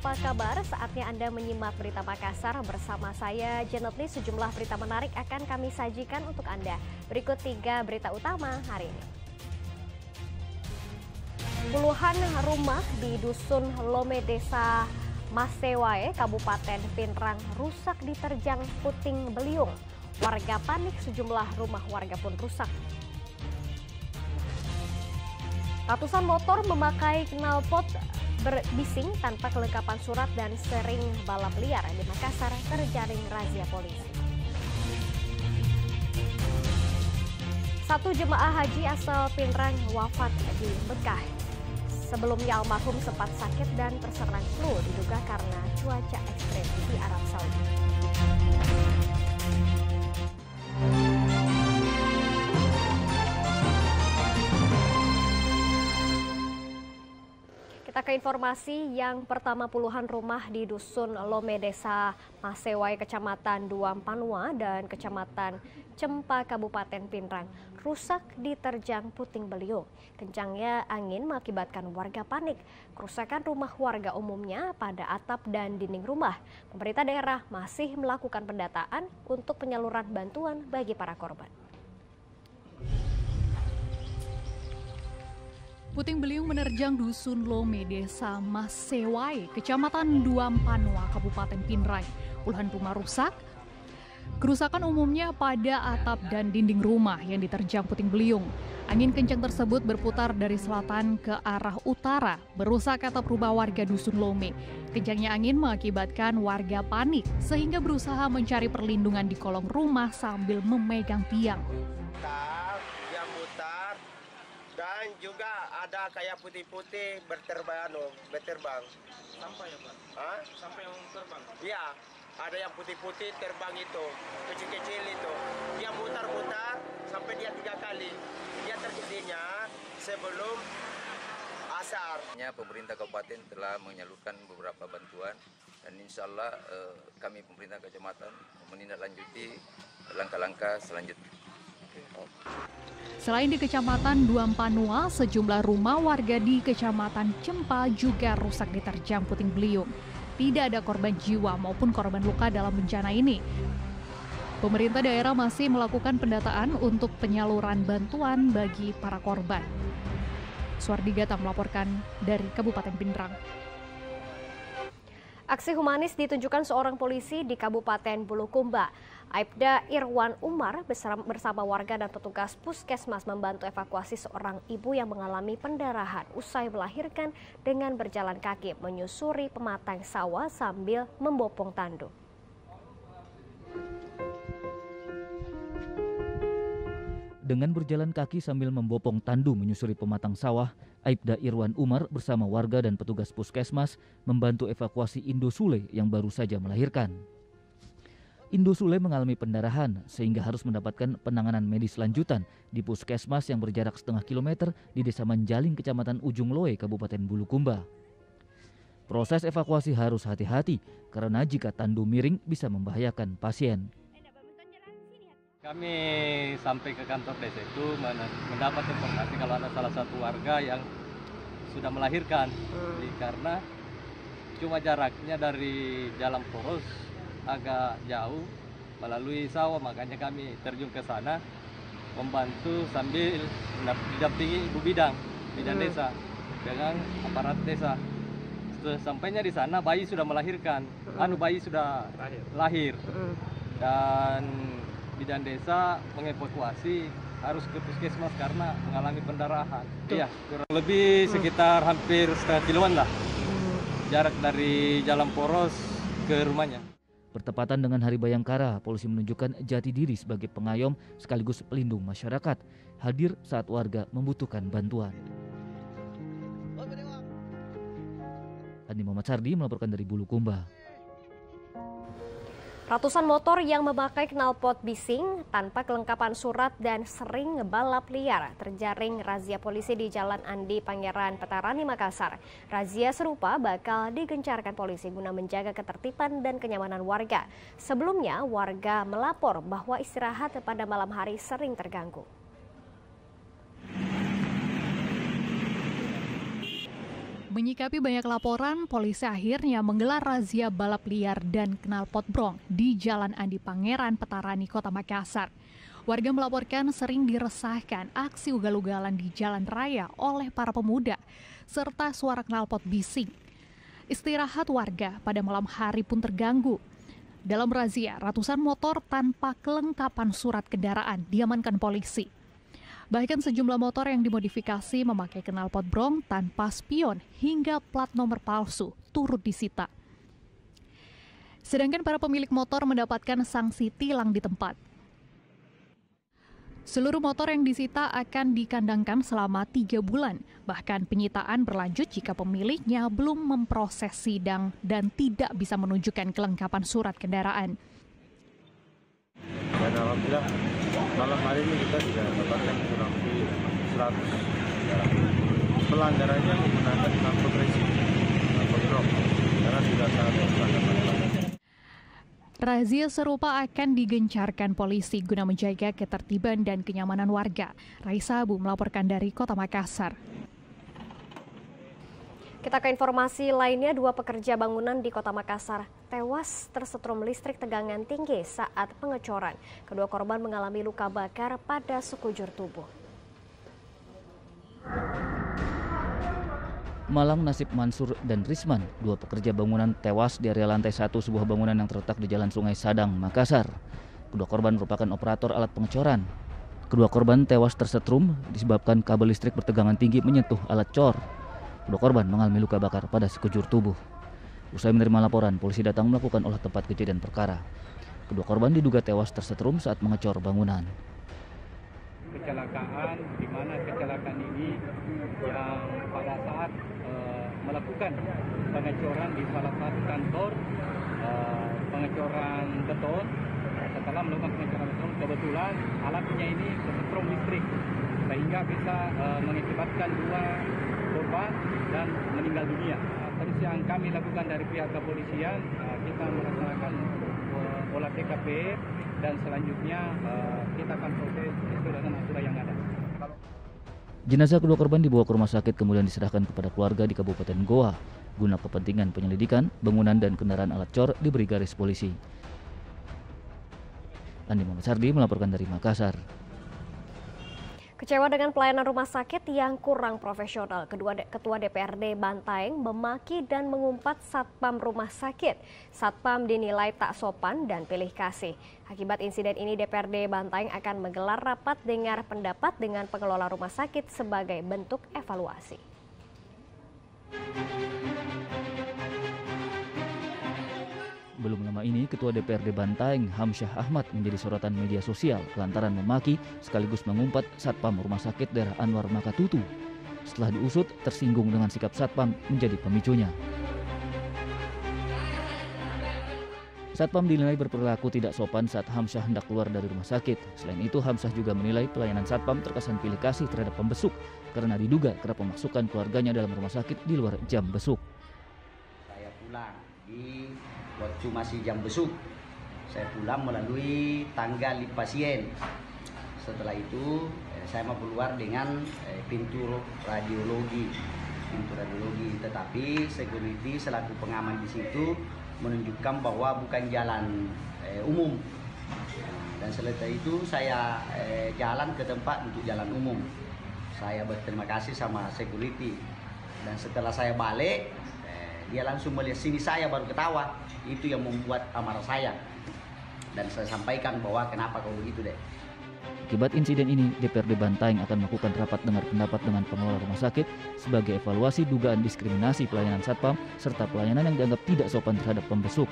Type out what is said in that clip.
apa kabar? Saatnya Anda menyimak berita Makassar bersama saya, Janet Lee. Sejumlah berita menarik akan kami sajikan untuk Anda. Berikut 3 berita utama hari ini. Puluhan rumah di Dusun Lome, Desa Masewae, Kabupaten Pinrang rusak diterjang puting beliung. Warga panik, sejumlah rumah warga pun rusak. Ratusan motor memakai knalpot berbising tanpa kelengkapan surat dan sering balap liar di Makassar terjaring razia polisi. 1 jemaah haji asal Pinrang wafat di Mekah. Sebelumnya almarhum sempat sakit dan terserang flu diduga karena cuaca ekstrem di Arab Saudi. Kita ke informasi yang pertama. Puluhan rumah di Dusun Lome, Desa Masewae, Kecamatan Duampanua dan Kecamatan Cempa, Kabupaten Pinrang rusak diterjang puting beliung. Kencangnya angin mengakibatkan warga panik. Kerusakan rumah warga umumnya pada atap dan dinding rumah. Pemerintah daerah masih melakukan pendataan untuk penyaluran bantuan bagi para korban. Puting beliung menerjang Dusun Lome, Desa Masewae, Kecamatan Duampanua, Kabupaten Pinrang. Puluhan rumah rusak. Kerusakan umumnya pada atap dan dinding rumah yang diterjang puting beliung. Angin kencang tersebut berputar dari selatan ke arah utara, merusak atap rumah warga Dusun Lome. Kencangnya angin mengakibatkan warga panik sehingga berusaha mencari perlindungan di kolong rumah sambil memegang tiang. Dan juga ada kayak putih-putih berterbang. Sampai ya Pak? Hah? Sampai yang terbang? Iya, ada yang putih-putih terbang itu, kecil-kecil itu. Dia mutar-mutar sampai dia 3 kali. Dia terjadinya sebelum asar. Pemerintah kabupaten telah menyalurkan beberapa bantuan dan insya Allah kami pemerintah kecamatan menindaklanjuti langkah-langkah selanjutnya. Selain di Kecamatan Duampanua, sejumlah rumah warga di Kecamatan Cempa juga rusak diterjang puting beliung. Tidak ada korban jiwa maupun korban luka dalam bencana ini. Pemerintah daerah masih melakukan pendataan untuk penyaluran bantuan bagi para korban. Suardi Gata melaporkan dari Kabupaten Pinrang. Aksi humanis ditunjukkan seorang polisi di Kabupaten Bulukumba. Aibda Irwan Umar bersama warga dan petugas puskesmas membantu evakuasi seorang ibu yang mengalami pendarahan usai melahirkan dengan berjalan kaki menyusuri pematang sawah sambil membopong tandu. Dengan berjalan kaki sambil membopong tandu menyusuri pematang sawah, Aibda Irwan Umar bersama warga dan petugas puskesmas membantu evakuasi Indo Sule yang baru saja melahirkan. Indo Sule mengalami pendarahan sehingga harus mendapatkan penanganan medis lanjutan di puskesmas yang berjarak setengah kilometer di Desa Manjaling, Kecamatan Ujung Loe, Kabupaten Bulukumba. Proses evakuasi harus hati-hati karena jika tandu miring bisa membahayakan pasien. Kami sampai ke kantor desa itu mendapat informasi kalau ada salah satu warga yang sudah melahirkan. Karena cuma jaraknya dari jalan poros agak jauh melalui sawah, makanya kami terjun ke sana membantu sambil didampingi ibu bidan desa dengan aparat desa. Sampainya di sana bayi sudah melahirkan, bayi sudah lahir dan bidan desa mengevakuasi harus ke puskesmas karena mengalami pendarahan. Iya, kurang lebih sekitar hampir setengah kiloan lah jarak dari jalan poros ke rumahnya. Bertepatan dengan Hari Bayangkara, polisi menunjukkan jati diri sebagai pengayom sekaligus pelindung masyarakat, hadir saat warga membutuhkan bantuan. Andi Muhammad Sardi melaporkan dari Bulukumba. Ratusan motor yang memakai knalpot bising tanpa kelengkapan surat dan sering balap liar terjaring razia polisi di Jalan Andi Pangeran Petarani, Makassar. Razia serupa bakal digencarkan polisi guna menjaga ketertiban dan kenyamanan warga. Sebelumnya, warga melapor bahwa istirahat pada malam hari sering terganggu. Menyikapi banyak laporan, polisi akhirnya menggelar razia balap liar dan knalpot brong di Jalan Andi Pangeran, Petarani, Kota Makassar. Warga melaporkan sering diresahkan aksi ugal-ugalan di jalan raya oleh para pemuda, serta suara knalpot bising. Istirahat warga pada malam hari pun terganggu. Dalam razia, ratusan motor tanpa kelengkapan surat kendaraan diamankan polisi. Bahkan sejumlah motor yang dimodifikasi memakai knalpot brong tanpa spion hingga plat nomor palsu turut disita. Sedangkan para pemilik motor mendapatkan sanksi tilang di tempat. Seluruh motor yang disita akan dikandangkan selama 3 bulan. Bahkan penyitaan berlanjut jika pemiliknya belum memproses sidang dan tidak bisa menunjukkan kelengkapan surat kendaraan. Dan alhamdulillah malam hari ini kita sudah mendapatkan kurang lebih 100 pelanggarannya menggunakan knalpot racing karena sudah sangat pelanggaran. Razia serupa akan digencarkan polisi guna menjaga ketertiban dan kenyamanan warga. Raisa Abu melaporkan dari Kota Makassar. Kita ke informasi lainnya, 2 pekerja bangunan di Kota Makassar tewas tersetrum listrik tegangan tinggi saat pengecoran. Kedua korban mengalami luka bakar pada sekujur tubuh. Malang nasib Mansur dan Risman, 2 pekerja bangunan tewas di area lantai 1 sebuah bangunan yang terletak di Jalan Sungai Sadang, Makassar. Kedua korban merupakan operator alat pengecoran. Kedua korban tewas tersetrum disebabkan kabel listrik bertegangan tinggi menyentuh alat cor. Kedua korban mengalami luka bakar pada sekujur tubuh. Usai menerima laporan, polisi datang melakukan olah tempat kejadian perkara. Kedua korban diduga tewas tersetrum saat mengecor bangunan. Kecelakaan, di mana kecelakaan ini yang pada saat melakukan pengecoran di salah satu kantor pengecoran beton. Setelah melakukan pengecoran beton, kebetulan alatnya ini tersetrum listrik sehingga bisa mengakibatkan 2 korban dan meninggal dunia. Terus yang kami lakukan dari pihak kepolisian, kita melaksanakan olah TKP dan selanjutnya kita akan proses sesuai dengan aturan yang ada. Jenazah kedua korban dibawa ke rumah sakit kemudian diserahkan kepada keluarga di Kabupaten Goa. Guna kepentingan penyelidikan, bangunan dan kendaraan alat cor diberi garis polisi. Andi Muhammad Sardi melaporkan dari Makassar. Kecewa dengan pelayanan rumah sakit yang kurang profesional, Ketua DPRD Bantaeng memaki dan mengumpat satpam rumah sakit. Satpam dinilai tak sopan dan pilih kasih. Akibat insiden ini, DPRD Bantaeng akan menggelar rapat dengar pendapat dengan pengelola rumah sakit sebagai bentuk evaluasi. Belum lama ini, Ketua DPRD Bantaeng, Hamsyah Ahmad, menjadi sorotan media sosial lantaran memaki sekaligus mengumpat Satpam Rumah Sakit Daerah Anwar Makatutu. Setelah diusut, tersinggung dengan sikap Satpam menjadi pemicunya. Satpam dinilai berperilaku tidak sopan saat Hamsyah hendak keluar dari rumah sakit. Selain itu, Hamsyah juga menilai pelayanan Satpam terkesan pilih kasih terhadap pembesuk karena diduga kerap memasukkan keluarganya dalam rumah sakit di luar jam besuk. Saya pulang di waktu masih jam besuk, saya pulang melalui tangga lift pasien. Setelah itu saya mau keluar dengan pintu radiologi, tetapi security selaku pengaman di situ menunjukkan bahwa bukan jalan umum. Dan setelah itu saya jalan ke tempat untuk jalan umum. Saya berterima kasih sama security. Dan setelah saya balik, dia langsung melihat sini saya baru ketawa. Itu yang membuat amarah saya. Dan saya sampaikan bahwa kenapa kau begitu deh. Akibat insiden ini, DPRD Bantaeng akan melakukan rapat dengar pendapat dengan pengelola rumah sakit sebagai evaluasi dugaan diskriminasi pelayanan Satpam serta pelayanan yang dianggap tidak sopan terhadap pembesuk.